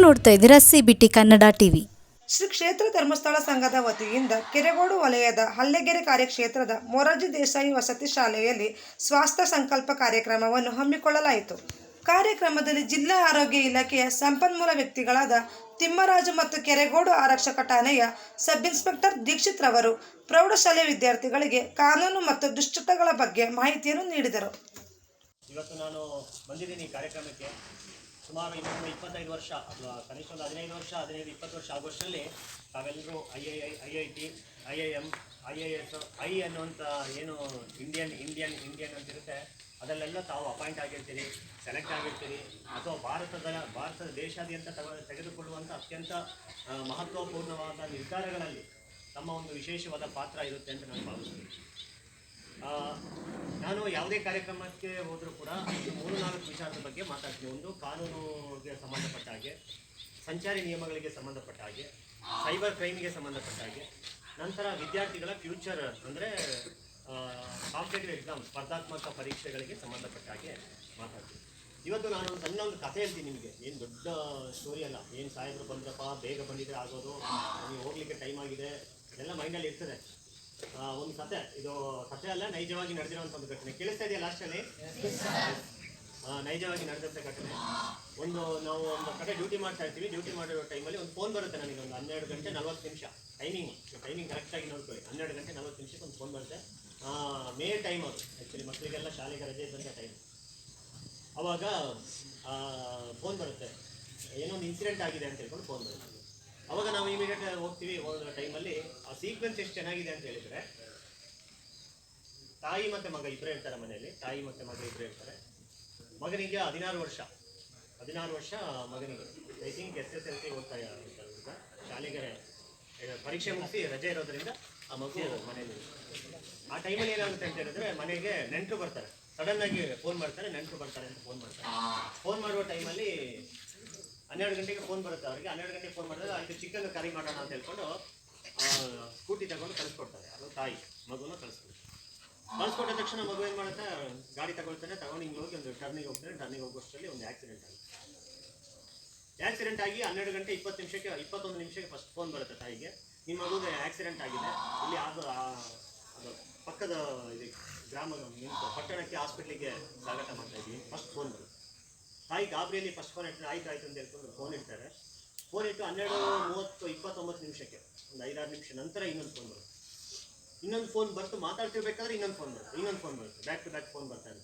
ನೋಡ್ತಾ ಇದ್ದೀರಾ CBT Kannada TV. Shri ಕ್ಷೇತ್ರ ಧರ್ಮಸ್ಥಳ ಸಂಘದ ವತಿಯಿಂದ ಕೆರೆಗೋಡು ವಲಯದ ಹಲ್ಲೆಗೆರೆ ಕಾರ್ಯಕ್ಷೇತ್ರದ ಮೊರಾರ್ಜಿ ದೇಸಾಯಿ ವಸತಿ ಶಾಲೆಯಲ್ಲಿ ಸ್ವಾಸ್ಥ್ಯ ಸಂಕಲ್ಪ ಕಾರ್ಯಕ್ರಮವನ್ನು ಹಮ್ಮಿಕೊಳ್ಳಲಾಯಿತು. ಕಾರ್ಯಕ್ರಮದಲ್ಲಿ ಜಿಲ್ಲಾ ಆರೋಗ್ಯ ಇಲಾಖೆಯ ಸಂಪನ್ಮೂಲ ವ್ಯಕ್ತಿಗಳಾದ ತಿಮ್ಮರಾಜು ಮತ್ತು ಕೆರೆಗೋಡು ಆರಕ್ಷಕ ಠಾಣೆಯ ಸಬ್ ಇನ್ಸ್ಪೆಕ್ಟರ್ ದೀಕ್ಷಿತ್ ರವರು ಪ್ರೌಢಶಾಲೆಯ ವಿದ್ಯಾರ್ಥಿಗಳಿಗೆ ಕಾನೂನು ಮತ್ತು ದುಶ್ಚಟಗಳ ಬಗ್ಗೆ ಮಾಹಿತಿಯನ್ನು ನೀಡಿದರು. ಇವತ್ತು ನಾನು ಬಂದಿದ್ದೀನಿ ಕಾರ್ಯಕ್ರಮಕ್ಕೆ. ಸುಮಾರು 25 ವರ್ಷ ಅಥವಾ ಕನಿಷ್ಠ ಒಂದು 15 ವರ್ಷ 15-20 ವರ್ಷ ಆಗೋಷ್ಟರಲ್ಲಿ ತಾವೆಲ್ಲರೂ IIT, IIM, IAS, ಐ ಅನ್ನುವಂಥ ಏನು ಇಂಡಿಯನ್ ಅಂತಿರುತ್ತೆ ಅದರಲ್ಲೆಲ್ಲ ತಾವು ಅಪಾಯಿಂಟ್ ಆಗಿರ್ತೀರಿ, ಸೆಲೆಕ್ಟ್ ಆಗಿರ್ತೀರಿ ಅಥವಾ ಭಾರತದ ದೇಶಾದ್ಯಂತ ತೆಗೆದುಕೊಳ್ಳುವಂಥ ಅತ್ಯಂತ ಮಹತ್ವಪೂರ್ಣವಾದ ನಿರ್ಧಾರಗಳಲ್ಲಿ ತಮ್ಮ ಒಂದು ವಿಶೇಷವಾದ ಪಾತ್ರ ಇರುತ್ತೆ ಅಂತ ನಾನು ಭಾವಿಸ್ತೀನಿ. ನಾನು ಯಾವುದೇ ಕಾರ್ಯಕ್ರಮಕ್ಕೆ ಹೋದರೂ ಕೂಡ 3-4 ವಿಚಾರದ ಬಗ್ಗೆ ಮಾತಾಡ್ತೀನಿ. ಒಂದು, ಕಾನೂನಿಗೆ ಸಂಬಂಧಪಟ್ಟ ಹಾಗೆ, ಸಂಚಾರಿ ನಿಯಮಗಳಿಗೆ ಸಂಬಂಧಪಟ್ಟ ಹಾಗೆ, ಸೈಬರ್ ಕ್ರೈಮಿಗೆ ಸಂಬಂಧಪಟ್ಟ ಹಾಗೆ, ನಂತರ ವಿದ್ಯಾರ್ಥಿಗಳ ಫ್ಯೂಚರ್ ಅಂದರೆ ಕಾಂಪಿಟೇಟಿವ್ ಎಕ್ಸಾಮ್ ಸ್ಪರ್ಧಾತ್ಮಕ ಪರೀಕ್ಷೆಗಳಿಗೆ ಸಂಬಂಧಪಟ್ಟ ಹಾಗೆ ಮಾತಾಡ್ತೀನಿ. ಇವತ್ತು ನಾನು ಸಣ್ಣ ಒಂದು ಕಥೆ ಹೇಳ್ತೀನಿ ನಿಮಗೆ. ಏನು ದೊಡ್ಡ ಸ್ಟೋರಿ ಅಲ್ಲ, ಏನು ಸಾಹೇಬರು ಬಂದ್ರಪ್ಪ ಬೇಗ ಬಂದಿದ್ರೆ ಆಗೋದು, ನೀವು ಹೋಗ್ಲಿಕ್ಕೆ ಟೈಮ್ ಆಗಿದೆ, ಎಲ್ಲ ಮೈಂಡಲ್ಲಿ ಇರ್ತದೆ. ಒಂದು ಕತೆ, ಇದು ಕತೆ ಅಲ್ಲ, ನೈಜವಾಗಿ ನಡೆದಿರುವಂಥ ಒಂದು ಘಟನೆ. ಕೇಳಿಸ್ತಾ ಇದೆಯಾ ಲಾಸ್ಟಲ್ಲಿ? ನೈಜವಾಗಿ ನಡೆದಂಥ ಘಟನೆ. ನಾವು ಒಂದು ಕಡೆ ಡ್ಯೂಟಿ ಮಾಡ್ತಾ ಇರ್ತೀವಿ. ಡ್ಯೂಟಿ ಮಾಡಿರೋ ಟೈಮಲ್ಲಿ ಒಂದು ಫೋನ್ ಬರುತ್ತೆ ನನಗೆ. ಒಂದು 12 ಗಂಟೆ 40 ನಿಮಿಷ ಟೈಮಿಂಗ್ ಕರೆಕ್ಟಾಗಿ ನೋಡ್ಕೊಳ್ಳಿ. 12 ಗಂಟೆ 40 ನಿಮಿಷಕ್ಕೆ ಒಂದು ಫೋನ್ ಬರುತ್ತೆ. ಮೇ ಟೈಮ್ ಅದು ಆ್ಯಕ್ಚುಲಿ, ಮಕ್ಕಳಿಗೆಲ್ಲ ಶಾಲೆಗೆ ರಜೆ ಇದ್ದಂಥ ಟೈಮ್. ಅವಾಗ ಫೋನ್ ಬರುತ್ತೆ, ಏನೋ ಒಂದು ಇನ್ಸಿಡೆಂಟ್ ಆಗಿದೆ ಅಂತ ಹೇಳ್ಕೊಂಡು ಫೋನ್ ಬರುತ್ತೆ. ಅವಾಗ ನಾವು ಇಮಿಡಿಯೇಟ್ ಹೋಗ್ತೀವಿ. ಹೋದ ಟೈಮಲ್ಲಿ ಆ ಸೀಕ್ವೆನ್ಸ್ ಎಷ್ಟು ಚೆನ್ನಾಗಿದೆ ಅಂತ ಹೇಳಿದರೆ, ತಾಯಿ ಮತ್ತು ಮಗ ಇಬ್ಬರೇ ಇರ್ತಾರೆ ಮನೆಯಲ್ಲಿ. ತಾಯಿ ಮತ್ತು ಮಗ ಇಬ್ಬರೇ ಇರ್ತಾರೆ. ಮಗನಿಗೆ 16 ವರ್ಷ ಮಗನಿಗೆ. ಐ ಥಿಂಕ್ SSLC ಓದ್ತಾ ಇರ್ತಾರೆ. ಶಾಲೆಗೆ ಪರೀಕ್ಷೆ ಮುಗಿಸಿ ರಜೆ ಇರೋದ್ರಿಂದ ಆ ಮಗು ಮನೆಯಲ್ಲಿ. ಆ ಟೈಮಲ್ಲಿ ಏನಾಗುತ್ತೆ ಅಂತ ಹೇಳಿದ್ರೆ, ಮನೆಗೆ ನೆಂಟರು ಬರ್ತಾರೆ. ಸಡನ್ನಾಗಿ ಫೋನ್ ಮಾಡ್ತಾರೆ, ನೆಂಟರು ಬರ್ತಾರೆ ಅಂತ ಫೋನ್ ಮಾಡ್ತಾರೆ. ಫೋನ್ ಮಾಡುವ ಟೈಮಲ್ಲಿ 12 ಗಂಟೆಗೆ ಫೋನ್ ಬರುತ್ತೆ ಅವರಿಗೆ. 12 ಗಂಟೆಗೆ ಫೋನ್ ಮಾಡಿದಾಗ ಅಲ್ಲಿ ಚಿಕನ್ ಕರಿ ಮಾಡೋಣ ಅಂತ ಹೇಳ್ಕೊಂಡು ಸ್ಕೂಟಿ ತಗೊಂಡು ಕಳಿಸ್ಕೊಡ್ತಾರೆ. ಅದು ತಾಯಿ ಮಗುನ ಕಳಿಸ್ಕೊಟ್ಟ ತಕ್ಷಣ ಮಗು ಏನು ಮಾಡುತ್ತೆ, ಗಾಡಿ ತಗೊಳ್ತಾನೆ. ತಗೊಂಡು ಹಿಂಗೆ ಹೋಗಿ ಒಂದು ಟರ್ನಿಗೆ ಹೋಗ್ತಾನೆ. ಟರ್ನಿಗೆ ಹೋಗೋಷ್ಟರಲ್ಲಿ ಒಂದು ಆಕ್ಸಿಡೆಂಟ್ ಆಗಿ 12 ಗಂಟೆ 21 ನಿಮಿಷಕ್ಕೆ ಫಸ್ಟ್ ಫೋನ್ ಬರುತ್ತೆ ತಾಯಿಗೆ. ನಿಮ್ಮ ಮಗುಗೆ ಆಕ್ಸಿಡೆಂಟ್ ಆಗಿದೆ, ಇಲ್ಲಿ ಅದು ಪಕ್ಕದ ಇದು ಗ್ರಾಮದ ಪಟ್ಟಣಕ್ಕೆ ಹಾಸ್ಪಿಟ್ಲಿಗೆ ಸ್ವಾಗತ ಮಾಡ್ತಾ ಇದ್ದೀವಿ. ಫಸ್ಟ್ ಫೋನ್ ಬರುತ್ತೆ. ತಾಯಿ ಗಾಬರಿಯಲ್ಲಿ ಫಸ್ಟ್ ಫೋನ್ ಇಟ್ಟು ಆಯ್ತು ಅಂತ ಹೇಳ್ಕೊಂಡು ಫೋನ್ ಇಡ್ತಾರೆ. ಫೋನ್ ಇಟ್ಟು 12:30-29 ನಿಮಿಷಕ್ಕೆ ಒಂದು 5-6 ನಿಮಿಷ ನಂತರ ಇನ್ನೊಂದು ಫೋನ್ ಬರುತ್ತೆ. ಇನ್ನೊಂದು ಫೋನ್ ಬರ್ತು, ಮಾತಾಡ್ತಿರ್ಬೇಕಾದ್ರೆ ಇನ್ನೊಂದು ಫೋನ್ ಬರುತ್ತೆ. ಬ್ಯಾಕ್ ಟು ಬ್ಯಾಕ್ ಫೋನ್ ಬರ್ತಾ ಇದೆ.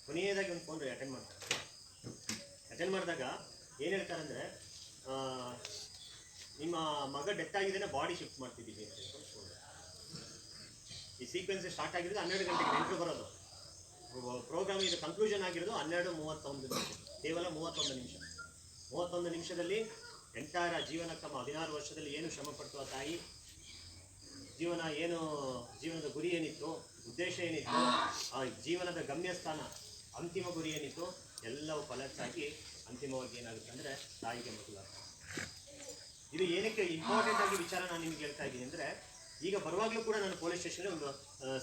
ಕೊನೆಯದಾಗಿ ಒಂದು ಫೋನ್ ಅಟೆಂಡ್ ಮಾಡಿದಾಗ ಏನು ಹೇಳ್ತಾರೆ ಅಂದರೆ, ನಿಮ್ಮ ಮಗ ಡೆತ್ ಆಗಿದ್ದೇನೆ, ಬಾಡಿ ಶಿಫ್ಟ್ ಮಾಡ್ತಿದ್ದೀವಿ ಅಂತ ಹೇಳ್ಕೊಂಡು ಫೋನ್. ಈ ಸೀಕ್ವೆನ್ಸ್ ಸ್ಟಾರ್ಟ್ ಆಗಿರೋದು 12 ಗಂಟೆಗೆ ನೆಂಟರು ಬರೋದು. ಪ್ರೋಗ್ರಾಮ್ ಇದು ಕನ್ಕ್ಲೂಷನ್ ಆಗಿರೋದು 12:31 ನಿಮಿಷ. ಕೇವಲ 31 ನಿಮಿಷದಲ್ಲಿ ಎಂಟೈರ್ ಜೀವನ ಕ್ರಮ 16 ವರ್ಷದಲ್ಲಿ ಏನು ಶ್ರಮ ಪಡ್ತು ಆ ತಾಯಿ, ಜೀವನದ ಗುರಿ ಏನಿತ್ತು, ಉದ್ದೇಶ ಏನಿತ್ತು, ಆ ಜೀವನದ ಗಮ್ಯಸ್ಥಾನ, ಅಂತಿಮ ಗುರಿ ಏನಿತ್ತು, ಎಲ್ಲವೂ ಫಲಕ್ಕಾಗಿ ಅಂತಿಮವಾಗಿ ಏನಾಗುತ್ತೆ ಅಂದರೆ ತಾಯಿಗೆ ಮಗುವಾಗುತ್ತೆ. ಇದು ಏನಕ್ಕೆ ಇಂಪಾರ್ಟೆಂಟ್ ಆಗಿ ವಿಚಾರ ನಾನು ನಿಮ್ಗೆ ಹೇಳ್ತಾ ಇದ್ದೀನಿ ಅಂದರೆ, ಈಗ ಬರುವಾಗಲೂ ಕೂಡ ನಾನು ಪೊಲೀಸ್ ಸ್ಟೇಷನ್ಗೆ ಒಂದು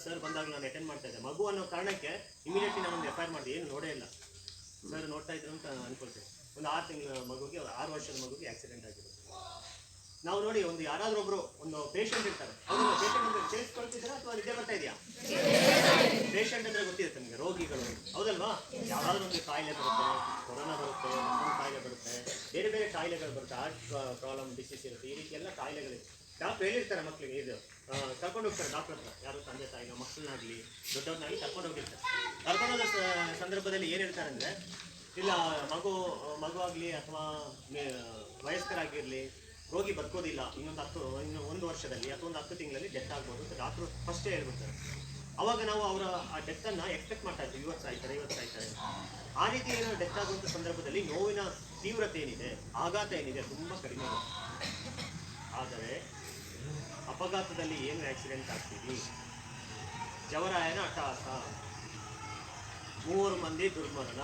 ಸರ್ ಬಂದಾಗ ನಾನು ಅಟೆಂಡ್ ಮಾಡ್ತಾ ಇದ್ದೆ. ಮಗು ಅನ್ನೋ ಕಾರಣಕ್ಕೆ ಇಮಿಡಿಯೇಟ್ಲಿ ನಾನೊಂದು FIR ಮಾಡಿದೆ. ಏನು ನೋಡೇ ಇಲ್ಲ, ಸರ್ ನೋಡ್ತಾ ಇದ್ರು ಅಂತ ಅನ್ಕೊಳ್ತೇವೆ. ಒಂದು 6 ತಿಂಗಳ ಮಗುಗೆ, 6 ವರ್ಷದ ಮಗುಗೆ ಆಕ್ಸಿಡೆಂಟ್ ಆಗಿರುತ್ತೆ. ನಾವು ನೋಡಿ, ಒಂದು ಯಾರಾದರೂ ಒಬ್ಬರು ಒಂದು ಪೇಷಂಟ್ ಇರ್ತಾರೆ. ಹೌದಲ್ಲ, ಪೇಷಂಟ್ ಅಂದರೆ ಸೇರಿಸ್ಕೊಳ್ತಿದ್ದೀರಾ ಅಥವಾ ನಿದ್ದೆ ಬರ್ತಾ ಇದೆಯಾ? ಪೇಷಂಟ್ ಅಂದರೆ ಗೊತ್ತಿರುತ್ತೆ ನಿಮಗೆ, ರೋಗಿಗಳು, ಹೌದಲ್ವಾ? ಯಾವುದಾದ್ರೂ ಒಂದು ಕಾಯಿಲೆ ಬರುತ್ತೆ, ಕೊರೋನಾ ಬರುತ್ತೆ, ಮತ್ತೊಂದು ಕಾಯಿಲೆ ಬರುತ್ತೆ, ಬೇರೆ ಬೇರೆ ಕಾಯಿಲೆಗಳು ಬರುತ್ತೆ, ಹಾರ್ಟ್ ಪ್ರಾಬ್ಲಮ್, ಡಿಸೀಸ್ ಇರುತ್ತೆ. ಈ ರೀತಿ ಎಲ್ಲ ಕಾಯಿಲೆಗಳಿದೆ. ಡಾಕ್ಟ್ರು ಹೇಳಿರ್ತಾರೆ ಮಕ್ಕಳಿಗೆ, ಇದು ಕರ್ಕೊಂಡು ಹೋಗ್ತಾರೆ ಡಾಕ್ಟರ್ ಹತ್ರ. ಯಾರು ತಂದೆ ತಾಯಿನ ಮಕ್ಕಳನ್ನಾಗಲಿ ದೊಡ್ಡವ್ರನ್ನಾಗಲಿ ಕರ್ಕೊಂಡು ಹೋಗಿರ್ತಾರೆ. ಕರ್ಕೊಂಡೋದ ಸಂದರ್ಭದಲ್ಲಿ ಏನು ಹೇಳ್ತಾರೆ ಅಂದರೆ, ಇಲ್ಲ ಮಗುವಾಗಲಿ ಅಥವಾ ವಯಸ್ಕರಾಗಿರಲಿ ರೋಗಿ ಬದುಕೋದಿಲ್ಲ, ಇನ್ನು 1 ವರ್ಷದಲ್ಲಿ ಅಥವಾ ಒಂದು 10 ತಿಂಗಳಲ್ಲಿ ಡೆತ್ ಆಗ್ಬೋದು ಅಂತ ಡಾಕ್ಟ್ರು ಫಸ್ಟೇ ಹೇಳ್ಬಿಡ್ತಾರೆ. ಅವಾಗ ನಾವು ಅವರ ಆ ಡೆತ್ತನ್ನು ಎಕ್ಸ್ಪೆಕ್ಟ್ ಮಾಡ್ತಾ ಇದ್ದೀವಿ, 50 ಸಾಯ್ತಾರೆ. ಆ ರೀತಿ ಏನೋ ಡೆತ್ ಆಗುವಂಥ ಸಂದರ್ಭದಲ್ಲಿ ನೋವಿನ ತೀವ್ರತೆ ಏನಿದೆ, ಆಘಾತ ಏನಿದೆ, ತುಂಬ ಕಡಿಮೆ ಇದೆ. ಆದರೆ ಅಪಘಾತದಲ್ಲಿ ಏನು ಆಕ್ಸಿಡೆಂಟ್ ಆಗ್ತೀವಿ, ಜವರಾಯನ ಅಟ್ಟಹಾಸ, 3 ಮಂದಿ ದುರ್ಮರಣ,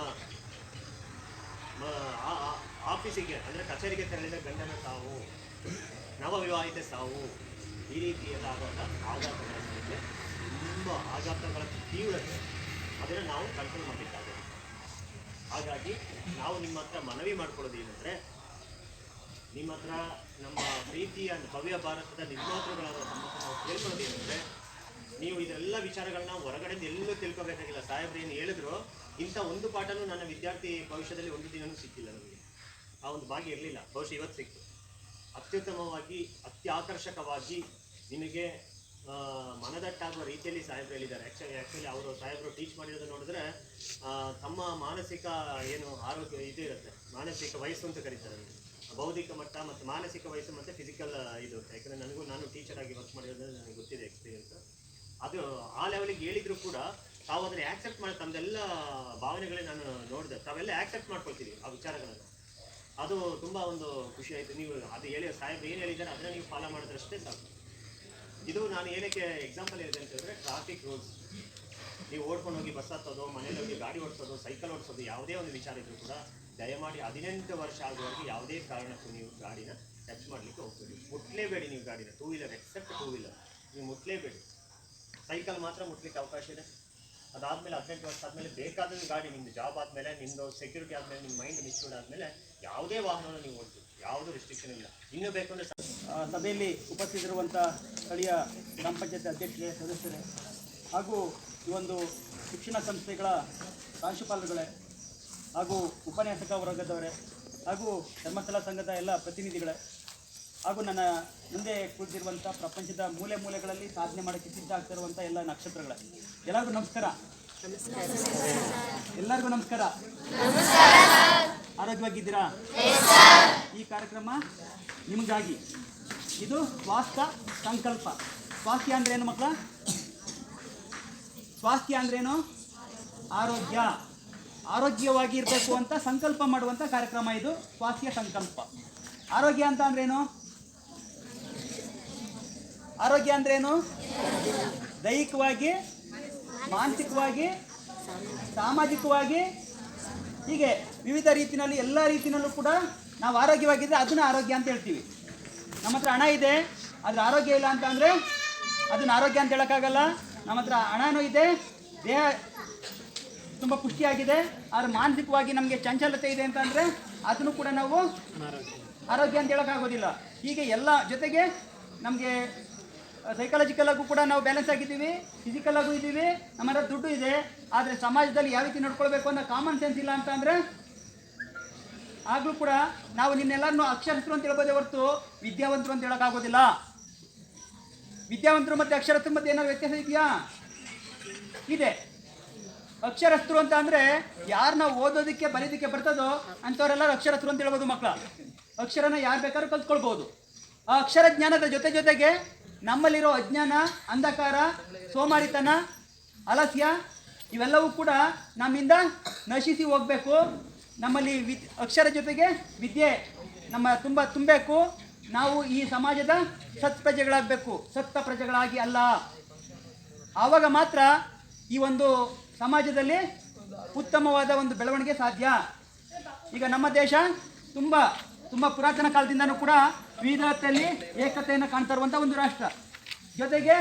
ಆಫೀಸಿಗೆ ಅಂದರೆ ಕಚೇರಿಗೆ ತೆರಳಿದ ಗಂಡನ ಸಾವು, ನವವಿವಾಹಿತ ಸಾವು, ಈ ರೀತಿಯೆಲ್ಲ ಆಘಾತಗಳ ಸಂಖ್ಯೆ, ತುಂಬ ಆಘಾತಗಳ ತೀವ್ರತೆ, ಅದನ್ನು ನಾವು ಕಂಟ್ರೋಲ್ ಮಾಡಬೇಕಾಗುತ್ತೆ. ಹಾಗಾಗಿ ನಾವು ನಿಮ್ಮ ಹತ್ರ ಮನವಿ ಮಾಡ್ಕೊಳ್ಳೋದು ಏನಂದರೆ, ನಿಮ್ಮ ಹತ್ರ ನಮ್ಮ ಪ್ರೀತಿಯ ಭವ್ಯ ಭಾರತದ ನಿರ್ಮಾತೃಗಳಾದ ತಮ್ಮ ಹತ್ರ ನಾವು ಕೇಳ್ಕೊಳ್ಳೋದೇನೆಂದರೆ, ನೀವು ಇದೆಲ್ಲ ವಿಚಾರಗಳನ್ನ ಹೊರಗಡೆಯಿಂದ ಎಲ್ಲೂ ತಿಳ್ಕೊಬೇಕಾಗಿಲ್ಲ. ಸಾಹೇಬ್ರು ಏನು ಹೇಳಿದ್ರು, ಇಂಥ ಒಂದು ಪಾಠನೂ ನನ್ನ ವಿದ್ಯಾರ್ಥಿ ಭವಿಷ್ಯದಲ್ಲಿ ಒಂದು ದಿನವೂ ಸಿಕ್ಕಿಲ್ಲ ನಮಗೆ. ಆ ಒಂದು ಭಾಗ್ಯ ಇರಲಿಲ್ಲ, ಬಹುಶಃ ಇವತ್ತು ಸಿಕ್ತು. ಅತ್ಯುತ್ತಮವಾಗಿ ಅತ್ಯಾಕರ್ಷಕವಾಗಿ ನಿಮಗೆ ಮನದಟ್ಟಾಗುವ ರೀತಿಯಲ್ಲಿ ಸಾಹೇಬ್ರು ಹೇಳಿದ್ದಾರೆ. ಆ್ಯಕ್ಚುಲಿ ಅವರು ಸಾಹೇಬರು ಟೀಚ್ ಮಾಡಿರೋದು ನೋಡಿದ್ರೆ ತಮ್ಮ ಮಾನಸಿಕ ಏನು ಆರೋಗ್ಯ ಇದು ಇರುತ್ತೆ, ಮಾನಸಿಕ ವಯಸ್ಸು ಅಂತ ಕರೀತಾರೆ, ಬೌದ್ಧಿಕ ಮಟ್ಟ ಮತ್ತು ಮಾನಸಿಕ ವಯಸ್ಸು ಮತ್ತು ಫಿಸಿಕಲ್ ಇದು. ಯಾಕಂದರೆ ನಾನು ಟೀಚರ್ ಆಗಿ ವರ್ಕ್ ಮಾಡಿರೋದ್ರಿಂದ ನನಗೆ ಗೊತ್ತಿದೆ ಎಕ್ಸ್ಪೀರಿಯನ್ಸ್. ಅದು ಆ ಲೆವೆಲಿಗೆ ಹೇಳಿದ್ರು ಕೂಡ ತಾವು ಅದನ್ನು ಆ್ಯಕ್ಸೆಪ್ಟ್ ಮಾಡಿ, ತಮ್ಮದೆಲ್ಲ ಭಾವನೆಗಳೇ ನಾನು ನೋಡಿದೆ, ತಾವೆಲ್ಲ ಆ್ಯಕ್ಸೆಪ್ಟ್ ಮಾಡ್ಕೊಳ್ತೀವಿ ಆ ವಿಚಾರಗಳನ್ನು. ಅದು ತುಂಬ ಒಂದು ಖುಷಿ ಆಯಿತು. ನೀವು ಅದು ಹೇಳಿ ಸಾಹೇಬ್ರು ಏನು ಹೇಳಿದ್ದಾರೆ ಅದನ್ನು ನೀವು ಫಾಲೋ ಮಾಡಿದ್ರಷ್ಟೇ ಸಾಕು. ಇದು ನಾನು ಏನಕ್ಕೆ ಎಕ್ಸಾಂಪಲ್ ಹೇಳಿದೆ ಅಂತ ಹೇಳಿದ್ರೆ, ಟ್ರಾಫಿಕ್ ರೂಲ್ಸ್ ನೀವು ಓಡ್ಕೊಂಡು ಹೋಗಿ ಬಸ್ ಹತ್ತೋದು, ಮನೇಲಿ ಹೋಗಿ ಗಾಡಿ ಓಡಿಸೋದು, ಸೈಕಲ್ ಓಡಿಸೋದು, ಯಾವುದೇ ಒಂದು ವಿಚಾರ ಇದ್ರೂ ಕೂಡ ದಯಮಾಡಿ 18 ವರ್ಷ ಆಗುವವರೆಗೆ ಯಾವುದೇ ಕಾರಣಕ್ಕೂ ನೀವು ಗಾಡಿನ ಟಚ್ ಮಾಡಲಿಕ್ಕೆ ಹೋಗ್ಬೇಡಿ, ಮುಟ್ಲೇಬೇಡಿ. ನೀವು ಗಾಡಿನ two wheeler except two wheeler ನೀವು ಮುಟ್ಲೇಬೇಡಿ. ಸೈಕಲ್ ಮಾತ್ರ ಮುಟ್ಲಿಕ್ಕೆ ಅವಕಾಶ ಇದೆ. ಅದಾದಮೇಲೆ 18 ವರ್ಷ ಆದಮೇಲೆ ಬೇಕಾದ ಗಾಡಿ, ನಿಮ್ಮದು ಜಾಬ್ ಆದಮೇಲೆ, ನಿಮ್ಮದು ಸೆಕ್ಯೂರಿಟಿ ಆದಮೇಲೆ, ನಿಮ್ಮ ಮೈಂಡ್ ಮೆಚ್ಯೂರ್ಡ್ ಆದಮೇಲೆ ಯಾವುದೇ ವಾಹನವನ್ನು ನೀವು ಓಡಿಸಿ, ಯಾವುದೂ ರಿಸ್ಟ್ರಿಕ್ಷನ್ ಇಲ್ಲ. ಇನ್ನೂ ಬೇಕು ಅಂದರೆ ಸಭೆಯಲ್ಲಿ ಉಪಸ್ಥಿತರಿರುವಂಥ ಸ್ಥಳೀಯ ಗ್ರಾಮ ಪಂಚಾಯತ್ ಅಧ್ಯಕ್ಷರೇ, ಸದಸ್ಯರೇ ಹಾಗೂ ಈ ಒಂದು ಶಿಕ್ಷಣ ಸಂಸ್ಥೆಗಳ ಪ್ರಾಂಶುಪಾಲರುಗಳೇ ಹಾಗೂ ಉಪನ್ಯಾಸಕ ವರ್ಗದವರೇ ಹಾಗೂ ಧರ್ಮಸ್ಥಳ ಸಂಘದ ಎಲ್ಲ ಪ್ರತಿನಿಧಿಗಳೇ ಹಾಗೂ ನನ್ನ ಮುಂದೆ ಕುಳಿತಿರುವಂಥ ಪ್ರಪಂಚದ ಮೂಲೆ ಮೂಲೆಗಳಲ್ಲಿ ಸಾಧನೆ ಮಾಡೋಕ್ಕೆ ಸಿದ್ಧ ಆಗ್ತಿರುವಂಥ ಎಲ್ಲ ನಕ್ಷತ್ರಗಳೇ, ಎಲ್ಲರಿಗೂ ನಮಸ್ಕಾರ. ಎಲ್ಲರಿಗೂ ನಮಸ್ಕಾರ. ಆರೋಗ್ಯವಾಗಿದ್ದೀರಾ? ಈ ಕಾರ್ಯಕ್ರಮ ನಿಮಗಾಗಿ. ಇದು ಸ್ವಾಸ್ಥ್ಯ ಸಂಕಲ್ಪ. ಸ್ವಾಸ್ಥ್ಯ ಅಂದ್ರೆ ಏನು ಮಕ್ಕಳ? ಸ್ವಾಸ್ಥ್ಯ ಅಂದ್ರೇನು? ಆರೋಗ್ಯ. ಆರೋಗ್ಯವಾಗಿ ಇರಬೇಕು ಅಂತ ಸಂಕಲ್ಪ ಮಾಡುವಂಥ ಕಾರ್ಯಕ್ರಮ ಇದು ಸ್ವಾಸ್ಥ್ಯ ಸಂಕಲ್ಪ. ಆರೋಗ್ಯ ಅಂತ ಅಂದ್ರೇನು? ಆರೋಗ್ಯ ಅಂದ್ರೇನು? ದೈಹಿಕವಾಗಿ, ಮಾನಸಿಕವಾಗಿ, ಸಾಮಾಜಿಕವಾಗಿ, ಹೀಗೆ ವಿವಿಧ ರೀತಿಯಲ್ಲಿ ಎಲ್ಲ ರೀತಿಯಲ್ಲೂ ಕೂಡ ನಾವು ಆರೋಗ್ಯವಾಗಿದ್ದರೆ ಅದನ್ನ ಆರೋಗ್ಯ ಅಂತ ಹೇಳ್ತೀವಿ. ನಮ್ಮ ಹತ್ರ ಹಣ ಇದೆ ಆದರೆ ಆರೋಗ್ಯ ಇಲ್ಲ ಅಂತ ಅಂದರೆ ಅದನ್ನ ಆರೋಗ್ಯ ಅಂತ ಹೇಳೋಕ್ಕಾಗಲ್ಲ. ನಮ್ಮ ಹತ್ರ ಹಣನೂ ಇದೆ, ದೇಹ ತುಂಬ ಪುಷ್ಟಿಯಾಗಿದೆ, ಆದರೆ ಮಾನಸಿಕವಾಗಿ ನಮಗೆ ಚಂಚಲತೆ ಇದೆ ಅಂತಂದರೆ ಅದನ್ನು ಕೂಡ ನಾವು ಆರೋಗ್ಯ ಅಂತ ಹೇಳೋಕ್ಕಾಗೋದಿಲ್ಲ. ಹೀಗೆ ಎಲ್ಲ ಜೊತೆಗೆ ನಮಗೆ ಸೈಕಾಲಜಿಕಲ್ ಆಗು ಕೂಡ ನಾವು ಬ್ಯಾಲೆನ್ಸ್ ಆಗಿದ್ದೀವಿ, ಫಿಸಿಕಲ್ ಆಗು ಇದ್ದೀವಿ, ನಮ್ಮ ಹತ್ರ ದುಡ್ಡು ಇದೆ, ಆದರೆ ಸಮಾಜದಲ್ಲಿ ಯಾವ ರೀತಿ ನಡ್ಕೊಳ್ಬೇಕು ಅನ್ನೋ ಕಾಮನ್ ಸೆನ್ಸ್ ಇಲ್ಲ ಅಂತ ಅಂದರೆ ಆಗಲೂ ಕೂಡ ನಾವು ನಿನ್ನೆಲ್ಲರನ್ನೂ ಅಕ್ಷರಸ್ಥರು ಅಂತ ಹೇಳ್ಬೋದೇ ಹೊರತು ವಿದ್ಯಾವಂತರು ಅಂತ ಹೇಳೋಕ್ಕಾಗೋದಿಲ್ಲ. ವಿದ್ಯಾವಂತರು ಮತ್ತು ಅಕ್ಷರಸ್ಥರು ಮಧ್ಯೆ ಏನಾದ್ರು ವ್ಯತ್ಯಾಸ ಇದೆಯಾ? ಇದೆ. ಅಕ್ಷರಸ್ಥರು ಅಂತ ಅಂದರೆ ಯಾರನ್ನ ಓದೋದಕ್ಕೆ ಬರೀದಕ್ಕೆ ಬರ್ತದೋ ಅಂಥವರೆಲ್ಲರೂ ಅಕ್ಷರಸ್ಥರು ಅಂತ ಹೇಳ್ಬೋದು. ಮಕ್ಕಳ ಅಕ್ಷರನ ಯಾರು ಬೇಕಾದ್ರೂ ಕಲ್ತ್ಕೊಳ್ಬೋದು. ಆ ಅಕ್ಷರ ಜ್ಞಾನದ ಜೊತೆಗೆ ನಮ್ಮಲ್ಲಿರೋ ಅಜ್ಞಾನ, ಅಂಧಕಾರ, ಸೋಮಾರಿತನ, ಆಲಸ್ಯ ಇವೆಲ್ಲವೂ ಕೂಡ ನಮ್ಮಿಂದ ನಶಿಸಿ ಹೋಗಬೇಕು. ನಮ್ಮಲ್ಲಿ ಅಕ್ಷರ ಜೊತೆಗೆ ವಿದ್ಯೆ ತುಂಬಬೇಕು. ನಾವು ಈ ಸಮಾಜದ ಪ್ರಜೆಗಳಾಗಬೇಕು, ಸತ್ತ ಪ್ರಜೆಗಳಾಗಿ ಅಲ್ಲ. ಆವಾಗ ಮಾತ್ರ ಈ ಒಂದು ಸಮಾಜದಲ್ಲಿ ಉತ್ತಮವಾದ ಒಂದು ಬೆಳವಣಿಗೆ ಸಾಧ್ಯ. ಈಗ ನಮ್ಮ ದೇಶ ತುಂಬ ಪುರಾತನ ಕಾಲದಿಂದನೂ ಕೂಡ ವಿವಿಧತೆಯಲ್ಲಿ ಏಕತೆಯನ್ನು ಕಾಣ್ತಾ ಇರುವಂಥ ಒಂದು ರಾಷ್ಟ್ರ, ಜೊತೆಗೆ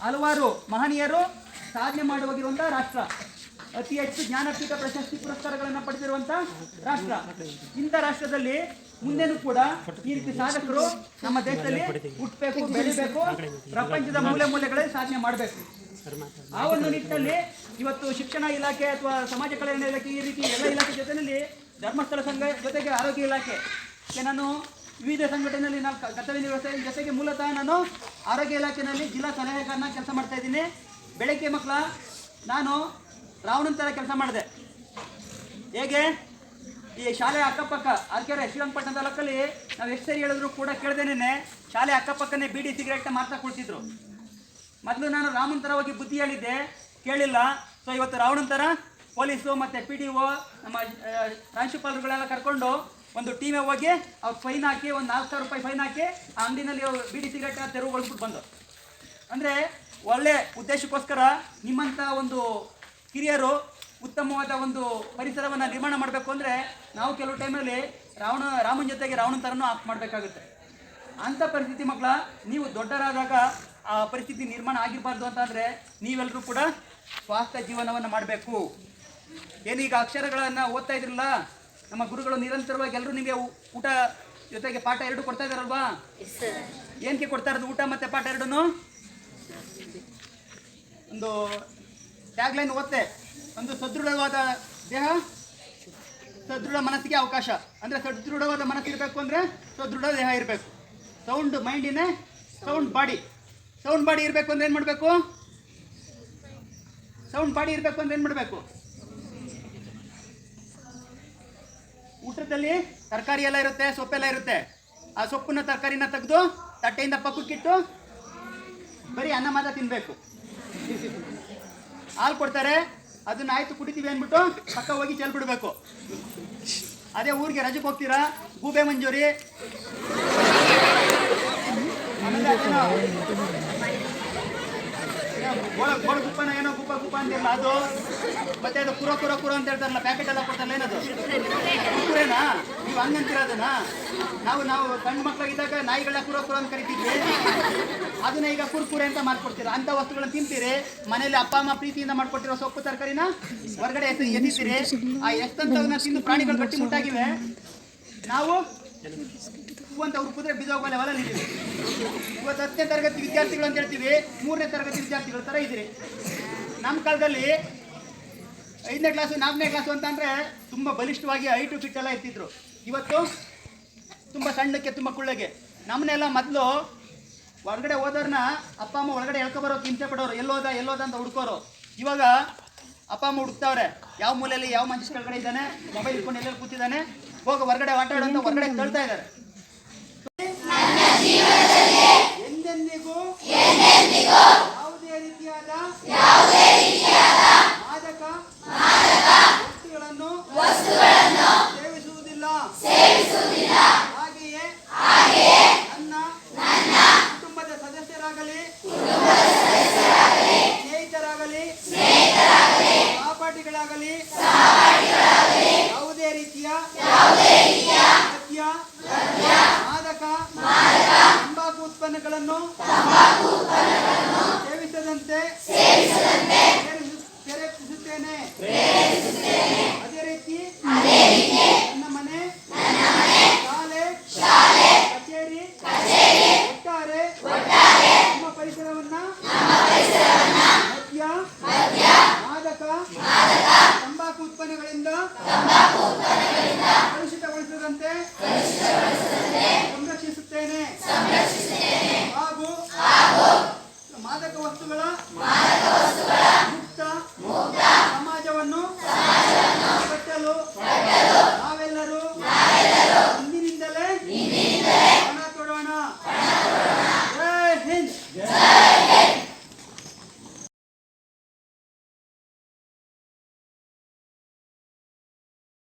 ಹಲವಾರು ಮಹನೀಯರು ಸಾಧನೆ ಮಾಡುವಾಗಿರುವಂಥ ರಾಷ್ಟ್ರ, ಅತಿ ಹೆಚ್ಚು ಜ್ಞಾನಪೀಠ ಪ್ರಶಸ್ತಿ ಪುರಸ್ಕಾರಗಳನ್ನು ಪಡೆದಿರುವಂಥ ರಾಷ್ಟ್ರ. ಇಂಥ ರಾಷ್ಟ್ರದಲ್ಲಿ ಮುಂದೆನೂ ಕೂಡ ಈ ರೀತಿ ಸಾಧಕರು ನಮ್ಮ ದೇಶದಲ್ಲಿ ಹುಟ್ಟಬೇಕು, ಬೆಳಿಬೇಕು, ಪ್ರಪಂಚದ ಮೂಲೆ ಮೂಲೆಗಳಲ್ಲಿ ಸಾಧನೆ ಮಾಡಬೇಕು. ಆ ಒಂದು ನಿಟ್ಟಿನಲ್ಲಿ ಇವತ್ತು ಶಿಕ್ಷಣ ಇಲಾಖೆ ಅಥವಾ ಸಮಾಜ ಕಲ್ಯಾಣ ಇಲಾಖೆ ಈ ರೀತಿ ಎಲ್ಲ ಇಲಾಖೆ ಜೊತೆಯಲ್ಲಿ ಧರ್ಮಸ್ಥಳ ಸಂಘ ಜೊತೆಗೆ ಆರೋಗ್ಯ ಇಲಾಖೆ ನಾನು ವಿವಿಧ ಸಂಘಟನೆಯಲ್ಲಿ ನಾನು ಕರ್ತವ್ಯ ನಿರ್ವಹಿಸ್ತಾ ಜೊತೆಗೆ ಮೂಲತಃ ನಾನು ಆರೋಗ್ಯ ಇಲಾಖೆಯಲ್ಲಿ ಜಿಲ್ಲಾ ಸಲಹೆಗಾರನ ಕೆಲಸ ಮಾಡ್ತಾ ಇದ್ದೀನಿ. ಬೆಳಗ್ಗೆ ಮಕ್ಕಳ ನಾನು ರಾವಣನ ಥರ ಕೆಲಸ ಮಾಡಿದೆ. ಹೇಗೆ? ಈ ಶಾಲೆ ಅಕ್ಕಪಕ್ಕ ಆರ್ಕೆರೆ ಶ್ರೀರಂಗಪಟ್ಟಣ ತಾಲೂಕಲ್ಲಿ ನಾವು ಎಷ್ಟು ಸರಿ ಹೇಳಿದ್ರು ಕೂಡ ಕೇಳ್ದೇನೆ ಶಾಲೆ ಅಕ್ಕಪಕ್ಕನೇ ಬೀಡಿ ಸಿಗರೇಟ್ನ ಮಾತ್ರ ಕುಳಿತಿದ್ರು. ಮೊದಲು ನಾನು ರಾಮನ ಥರ ಹೋಗಿ ಬುದ್ಧಿ ಹೇಳಿದ್ದೆ, ಕೇಳಿಲ್ಲ. ಸೊ ಇವತ್ತು ರಾವಣನ ಥರ ಪೊಲೀಸು ಮತ್ತು PDO ನಮ್ಮ ಪ್ರಾಂಶುಪಾಲರುಗಳೆಲ್ಲ ಕರ್ಕೊಂಡು ಒಂದು ಟೀಮೇ ಹೋಗಿ ಅವ್ರು ಫೈನ್ ಹಾಕಿ ಒಂದು 4,000 ರೂಪಾಯಿ ಫೈನ್ ಹಾಕಿ ಆ ಅಂಗಡಿನಲ್ಲಿ ಬೀಡಿ ಸಿಗರೇಟ್ನ ತೆರವುಗೊಳಿಸ್ಬಿಟ್ಟು ಬಂದು. ಅಂದರೆ ಒಳ್ಳೆ ಉದ್ದೇಶಕ್ಕೋಸ್ಕರ ನಿಮ್ಮಂಥ ಒಂದು ಕಿರಿಯರು ಉತ್ತಮವಾದ ಒಂದು ಪರಿಸರವನ್ನು ನಿರ್ಮಾಣ ಮಾಡಬೇಕು ಅಂದರೆ ನಾವು ಕೆಲವು ಟೈಮಲ್ಲಿ ರಾಮನ ಜೊತೆಗೆ ರಾವಣನ ಥರನೂ ಆಕ್ಟ್ ಮಾಡಬೇಕಾಗುತ್ತೆ. ಅಂಥ ಪರಿಸ್ಥಿತಿ ಮಕ್ಕಳ ನೀವು ದೊಡ್ಡರಾದಾಗ ಆ ಪರಿಸ್ಥಿತಿ ನಿರ್ಮಾಣ ಆಗಿರಬಾರ್ದು ಅಂತಂದರೆ ನೀವೆಲ್ಲರೂ ಕೂಡ ಸ್ವಾಸ್ಥ್ಯ ಜೀವನವನ್ನು ಮಾಡಬೇಕು. ಏನೀಗ ಅಕ್ಷರಗಳನ್ನು ಓದ್ತಾ ಇದ್ರಲ್ಲ, ನಮ್ಮ ಗುರುಗಳು ನಿರಂತರವಾಗಿ ಎಲ್ಲರೂ ನಿಮಗೆ ಊಟ ಜೊತೆಗೆ ಪಾಠ 2 ಕೊಡ್ತಾ ಇದಾರಲ್ವಾ? ಏನಕ್ಕೆ ಕೊಡ್ತಾ ಇರೋದು ಊಟ ಮತ್ತೆ ಪಾಠ 2? ಒಂದು ಟ್ಯಾಗ್ಲೈನ್ ಓದ್ತೆ, ಒಂದು ಸದೃಢವಾದ ದೇಹ ಸದೃಢ ಮನಸ್ಸಿಗೆ ಅವಕಾಶ. ಅಂದರೆ ಸದೃಢವಾದ ಮನಸ್ಸು ಇರಬೇಕು ಅಂದರೆ ಸದೃಢ ದೇಹ ಇರಬೇಕು. ಸೌಂಡ್ ಮೈಂಡಿನೇ ಸೌಂಡ್ ಬಾಡಿ. ಸೌಂಡ್ ಬಾಡಿ ಇರಬೇಕು ಅಂದ್ರೆ ಏನು ಮಾಡಬೇಕು? ಸೌಂಡ್ ಬಾಡಿ ಇರಬೇಕು ಅಂದ್ರೆ ಏನು ಮಾಡಬೇಕು? ಊಟದಲ್ಲಿ ತರಕಾರಿ ಎಲ್ಲ ಇರುತ್ತೆ, ಸೊಪ್ಪೆಲ್ಲ ಇರುತ್ತೆ. ಆ ಸೊಪ್ಪನ್ನ ತರಕಾರಿನ ತೆಗೆದು ತಟ್ಟೆಯಿಂದ ಪಕ್ಕಕ್ಕಿಟ್ಟು ಬರೀ ಅನ್ನ ಮಾತ್ರ ತಿನ್ನಬೇಕು. ಹಾಲು ಕೊಡ್ತಾರೆ, ಅದನ್ನ ಆಯ್ತು ಕುಡಿತೀವಿ ಅಂದ್ಬಿಟ್ಟು ಪಕ್ಕ ಹೋಗಿ ಚೆಲ್ಬಿಡ್ಬೇಕು. ಅದೇ ಊರಿಗೆ ರಜೆಗೆ ಹೋಗ್ತೀರಾ, ಗೂಬೆ ಮಂಜೂರಿ, ಆಮೇಲೆ ಅದೇನೋ ಗೋಳ ಗುಪ್ಪನ ಏನೋ ಗುಪ್ಪ ಅಂತಿರಲ್ಲ ಅದು, ಮತ್ತೆ ಅದು ಕುರೋ ಅಂತ ಹೇಳ್ತಾರಲ್ಲ, ಪ್ಯಾಕೆಟ್ ಎಲ್ಲ ಕೊಡ್ತಾರಲ್ಲ, ಏನದು ಕುರ್ಕುರೇನಾ? ನೀವು ಹಂಗಂತೀರ ಅದನ್ನ? ನಾವು ಸಣ್ಣ ಮಕ್ಕಳಾಗಿದ್ದಾಗ ನಾಯಿಗಳನ್ನ ಕುರೋ ಅಂತ ಕರಿತಿದ್ವಿ, ಅದನ್ನ ಈಗ ಕುರ್ಕುರೆ ಅಂತ ಮಾಡ್ಕೊಡ್ತೀರಾ. ಅಂಥ ವಸ್ತುಗಳನ್ನ ತಿಂತೀರಿ. ಮನೇಲಿ ಅಪ್ಪ ಅಮ್ಮ ಪ್ರೀತಿಯಿಂದ ಮಾಡ್ಕೊಟ್ಟಿರೋ ಸೊಪ್ಪು ತರಕಾರಿನ ಹೊರಗಡೆ ಎದಿತೀರಿ. ಆ ಎಷ್ಟಂತವನ್ನ ತಿಂದು ಪ್ರಾಣಿಗಳು ಗಟ್ಟಿ ಮುಟ್ಟಾಗಿವೆ. ನಾವು ಅಂತ ಅವ್ರು ಕುದುರೆ ಬಿದ್ದೋಗಲ್ಲ ಹೊಲಲ್ಲಿದ್ದೀವಿ. ಇವತ್ತು 10ನೇ ತರಗತಿ ವಿದ್ಯಾರ್ಥಿಗಳು ಅಂತ ಹೇಳ್ತೀವಿ, 3ನೇ ತರಗತಿ ವಿದ್ಯಾರ್ಥಿಗಳ ಥರ ಇದ್ದೀರಿ. ನಮ್ಮ ಕಾಲದಲ್ಲಿ 5ನೇ ಕ್ಲಾಸು 4ನೇ ಕ್ಲಾಸು ಅಂತಂದರೆ ತುಂಬ ಬಲಿಷ್ಠವಾಗಿ ಹೈಟು ಫಿಟ್ ಎಲ್ಲ ಇರ್ತಿದ್ರು. ಇವತ್ತು ತುಂಬ ಸಣ್ಣಕ್ಕೆ, ತುಂಬ ಕುಳ್ಳಗೆ. ನಮ್ಮನ್ನೆಲ್ಲ ಮೊದಲು ಹೊರಗಡೆ ಹೋದವ್ರನ್ನ ಅಪ್ಪ ಅಮ್ಮ ಒಳಗಡೆ ಎಳ್ಕೊಬರೋಕೆ ಹಿಂಸೆ ಪಡೋರು. ಎಲ್ಲೋದ ಅಂತ ಹುಡ್ಕೋರು. ಇವಾಗ ಅಪ್ಪ ಅಮ್ಮ ಹುಡುಕ್ತಾವ್ರೆ, ಯಾವ ಮೂಲೆಯಲ್ಲಿ ಯಾವ ಮಂಚ ಕೆಳಗಡೆ ಇದ್ದಾನೆ, ಮೊಬೈಲ್ ಇಟ್ಕೊಂಡು ಎಲ್ಲೆಲ್ಲಿ ಕೂತಿದ್ದಾನೆ, ಹೋಗಿ ಹೊರಗಡೆ ಆಟ ಆಡೋ ಅಂತ ಹೊರಗಡೆ ತಳ್ತಾ ಇದ್ದಾರೆ. ಎಂದೆಂದಿಗೂ ಯಾವುದೇ ರೀತಿಯಾದ ಮಾದಕ ವಸ್ತುಗಳನ್ನು ಸೇವಿಸುವುದಿಲ್ಲ. ಹಾಗೆಯೇ ನನ್ನ ಕುಟುಂಬದ ಸದಸ್ಯರಾಗಲಿ ಸ್ನೇಹಿತರಾಗಲಿ ಸಹಪಾಠಿಗಳಾಗಲಿ ಯಾವುದೇ ರೀತಿಯ ಮದ್ಯ, ಮಾದಕ, ತಂಬಾಕು ಉತ್ಪನ್ನಗಳನ್ನು ಸೇವಿಸದಂತೆ ಪ್ರೇರೇಪಿಸುತ್ತೇನೆ. ಅದೇ ರೀತಿ ನನ್ನ ಮನೆ, ಶಾಲೆ, ಕಚೇರಿ ಒಟ್ಟಾರೆ ನಮ್ಮ ಪರಿಸರವನ್ನ ಮದ್ಯ, ಮಾದಕ